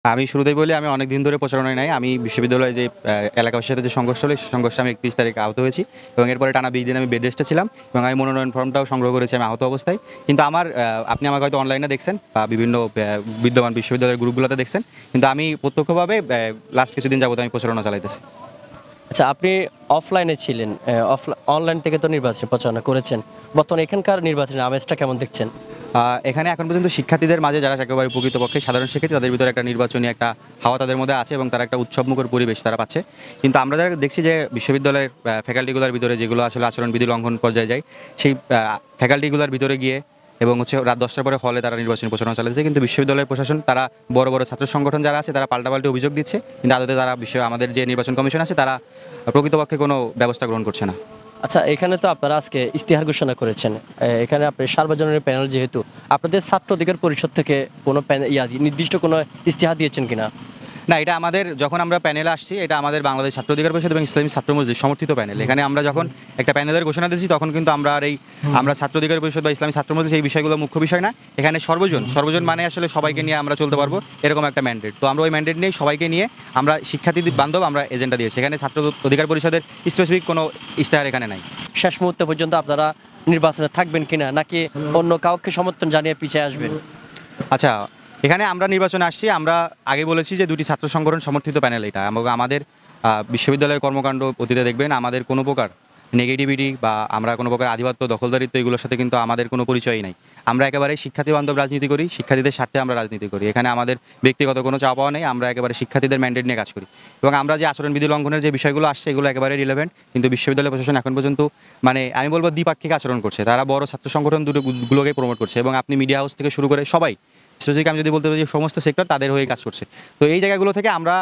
আমি শুরুতেই বলি আমি অনেক দিন ধরে প্রচারণায় নাই। আমি বিশ্ববিদ্যালয়ে যে এলাকাবাসীর সাথে যে সংঘর্ষ হলো, সেই সংঘর্ষে আমি ৩১ তারিখে আহত হয়েছি এবং এরপরে টানা ২০ দিন আমি বেড রেস্টে ছিলাম এবং আমি মনোনয়ন ফর্মটাও সংগ্রহ করেছি আমি আহত অবস্থায়। কিন্তু আমার আপনি আমাকে হয়তো অনলাইনে দেখছেন বা বিভিন্ন বিদ্যমান বিশ্ববিদ্যালয়ের গ্রুপগুলোতে দেখছেন। কিন্তু আমি প্রত্যক্ষভাবে লাস্ট কিছুদিন যাবত আমি প্রচারণা চালাইতেছি। আচ্ছা, আপনি অফলাইনে ছিলেন, অনলাইন থেকে তো নির্বাচনী প্রচারণা করেছেন। বর্তমানে এখানকার নির্বাচনের আমেজটা কেমন দেখছেন? এখানে এখন পর্যন্ত শিক্ষার্থীদের মাঝে যারা একেবারে প্রকৃতপক্ষে সাধারণ শিক্ষার্থী তাদের ভিতরে একটা নির্বাচনী একটা হাওয়া তাদের মধ্যে আছে এবং তারা একটা উৎসবমুখর পরিবেশ তারা পাচ্ছে। কিন্তু আমরা যারা দেখছি যে বিশ্ববিদ্যালয়ের ফ্যাকাল্টিগুলোর ভিতরে যেগুলো আসলে আচরণবিধি লঙ্ঘন পর্যায়ে যায়, সেই ফ্যাকাল্টিগুলোর ভিতরে গিয়ে এবং রাত ১০টার পরে হলে তারা নির্বাচনী প্রচারণা চালাচ্ছে। কিন্তু বিশ্ববিদ্যালয়ের প্রশাসন তারা বড় বড় ছাত্র সংগঠন যারা আছে তারা পাল্টাপাল্টি অভিযোগ দিচ্ছে, কিন্তু আদতে তারা আমাদের যে নির্বাচন কমিশন আছে তারা প্রকৃতপক্ষে কোনো ব্যবস্থা গ্রহণ করছে না। আচ্ছা, এখানে তো আপনারা আজকে ইস্তিহার ঘোষণা করেছেন। এখানে আপনি সার্বজনীন প্যানেল, যেহেতু আপনাদের ছাত্র অধিকার পরিষদ থেকে কোনো নির্দিষ্ট কোনো ইস্তিহার দিয়েছেন কিনা? না, এটা আমাদের যখন আমরা প্যানেলে আসছি, এটা আমাদের বাংলাদেশ ছাত্র অধিকার পরিষদ এবং ইসলামী ছাত্র মজলিস সমর্থিত প্যানেল। এখানে আমরা যখন একটা প্যানেলের ঘোষণা দিয়েছি তখন কিন্তু আমরা ছাত্র অধিকার পরিষদ বা ইসলামী ছাত্র মজলিস এই বিষয়গুলো মুখ্য বিষয় না। এখানে সর্বজন মানে আসলে সবাইকে নিয়ে আমরা চলতে পারবো এরকম একটা ম্যান্ডেট। তো আমরা ওই ম্যান্ডেট নিয়ে সবাইকে নিয়ে আমরা শিক্ষার্থী বান্ধব আমরা এজেন্ডা দিয়েছি। এখানে ছাত্র অধিকার পরিষদের স্পেসিফিক কোনো ইস্তেহার এখানে নাই। শেষ মুহূর্ত পর্যন্ত আপনারা নির্বাচনে থাকবেন কিনা, নাকি অন্য কাউকে সমর্থন জানিয়ে পিছিয়ে আসবেন? আচ্ছা, এখানে আমরা নির্বাচনে আসছি, আমরা আগে বলেছি যে দুটি ছাত্র সংগঠন সমর্থিত প্যানেল এটা, এবং আমাদের বিশ্ববিদ্যালয়ের কর্মকাণ্ড অতীতে দেখবেন আমাদের কোনো প্রকার নেগেটিভিটি বা আমরা কোনো প্রকার আধিপত্য দখলদারিত্ব এগুলোর সাথে কিন্তু আমাদের কোনো পরিচয়ই নাই। আমরা একেবারে শিক্ষার্থী বান্ধব রাজনীতি করি, শিক্ষার্থীদের স্বার্থে আমরা রাজনীতি করি। এখানে আমাদের ব্যক্তিগত কোনো চাওয়া পাওয়া নেই, আমরা একেবারে শিক্ষার্থীদের ম্যান্ডেট নিয়ে কাজ করি এবং আমরা যে আচরণবিধি লঙ্ঘনের যে বিষয়গুলো আসছে এগুলো একেবারে রিলেভেন্ট। কিন্তু বিশ্ববিদ্যালয় প্রশাসন এখন পর্যন্ত মানে আমি বলবো দ্বিপাক্ষিক আচরণ করছে। তারা বড় ছাত্র সংগঠন দুটোগুলোকে প্রমোট করছে এবং আপনি মিডিয়া হাউস থেকে শুরু করে সবাই, স্পেসিফিক আমি যদি বলতে পারি সমস্ত সেক্টর তাদের হয়ে কাজ করছে। তো এই জায়গাগুলো থেকে আমরা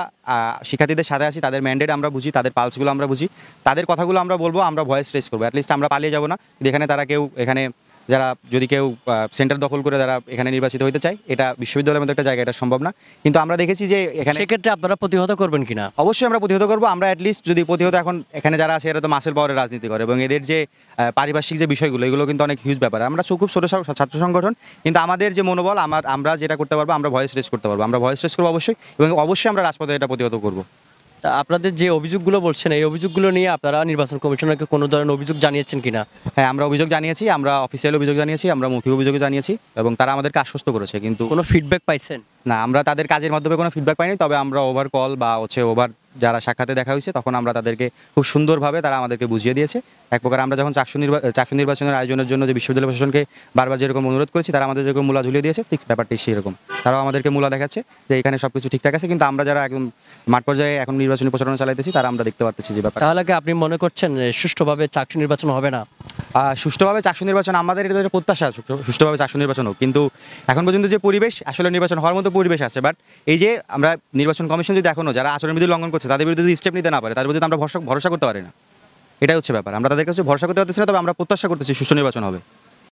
শিক্ষার্থীদের সাথে আছি, তাদের ম্যান্ডেট আমরা বুঝি, তাদের পালসগুলো আমরা বুঝি, তাদের কথাগুলো আমরা বলবো, আমরা ভয়েস রেজ করবো। অ্যাটলিস্ট আমরা পালিয়ে যাবো না। এখানে তারা এখানে যারা যদি কেউ সেন্টার দখল করে তারা এখানে নির্বাচিত হতে চায়, এটা বিশ্ববিদ্যালয়ের মধ্যে একটা জায়গা, এটা সম্ভব না। কিন্তু আমরা দেখেছি যে এখানে সেক্ষেত্রে আপনারা প্রতিহত করবেন কিনা? অবশ্যই আমরা প্রতিহত করবো। আমরা অ্যাটলিস্ট যদি প্রতিহত, এখন এখানে যারা আছে এরা তো মাসেল পাওয়ারের রাজনীতি করে এবং এদের যে পারিপার্শ্বিক যে বিষয়গুলো এগুলো কিন্তু অনেক হিউজ ব্যাপার। আমরা খুব ছোটো ছাত্র সংগঠন, কিন্তু আমাদের যে মনোবল, আমরা যেটা করতে পারবো, আমরা ভয়েস রেজ করতে পারবো, আমরা ভয়েস রেজ করবো অবশ্যই, এবং অবশ্যই আমরা রাজপথে এটা প্রতিহত করবো। তা আপনাদের যে অভিযোগগুলো বলছেন, এই অভিযোগগুলো নিয়ে আপনারা নির্বাচন কমিশনারকে কোনো ধরনের অভিযোগ জানিয়েছেন কিনা? হ্যাঁ, আমরা অভিযোগ জানিয়েছি, আমরা অফিসিয়াল অভিযোগ জানিয়েছি, আমরা মৌখিক অভিযোগও জানিয়েছি এবং তারা আমাদেরকে আশ্বস্ত করেছে। কিন্তু কোনো ফিডব্যাক পাইছেন? না, আমরা তাদের কাজের মাধ্যমে কোনো ফিডব্যাক পাইনি। তবে আমরা ওভার কল বা ওভার যারা সাক্ষাতে দেখা হয়েছে তখন আমরা তাদেরকে খুব সুন্দরভাবে তারা আমাদেরকে বুঝিয়ে দিয়েছে। এক প্রকার আমরা যখন চাকসু নির্বাচনের আয়োজনের জন্য যে বিশ্ববিদ্যালয় প্রশাসনকে বারবার যেরকম অনুরোধ করেছি, তারা আমাদের যেরকম মূলা ঝুলিয়ে দিয়েছে, ঠিক ব্যাপারটি সেরকম। তারাও আমাদেরকে মূলা দেখাচ্ছে যে এখানে সব কিছু ঠিকঠাক আছে। কিন্তু আমরা যারা একদম মাঠ পর্যায়ে এখন নির্বাচনী প্রচারণা চালাইতেছি তারা আমরা দেখতে পাচ্ছি যে ব্যাপার। তাহলে কি আপনি মনে করছেন সুষ্ঠুভাবে চাকসু নির্বাচন হবে না? সুষ্ঠুভাবে চাকসু নির্বাচন আমাদের এটা প্রত্যাশা, সুষ্ঠুভাবে চাকসু নির্বাচন হোক। কিন্তু এখন পর্যন্ত যে পরিবেশ, আসলে নির্বাচন হওয়ার মতো পরিবেশ আছে, বাট এই যে আমরা নির্বাচন কমিশন যদি এখনো যারা আচরণবিধি লঙ্ঘন করছে তাদের বিরুদ্ধে যদি স্টেপ নিতে না পারে, তাদের বিরুদ্ধে আমরা ভরসা করতে পারি না। এটাই হচ্ছে ব্যাপার। আমরা তাদের কাছে ভরসা করতে পারতেছি না, তবে আমরা প্রত্যাশা করতেছি সুষ্ঠু নির্বাচন হবে।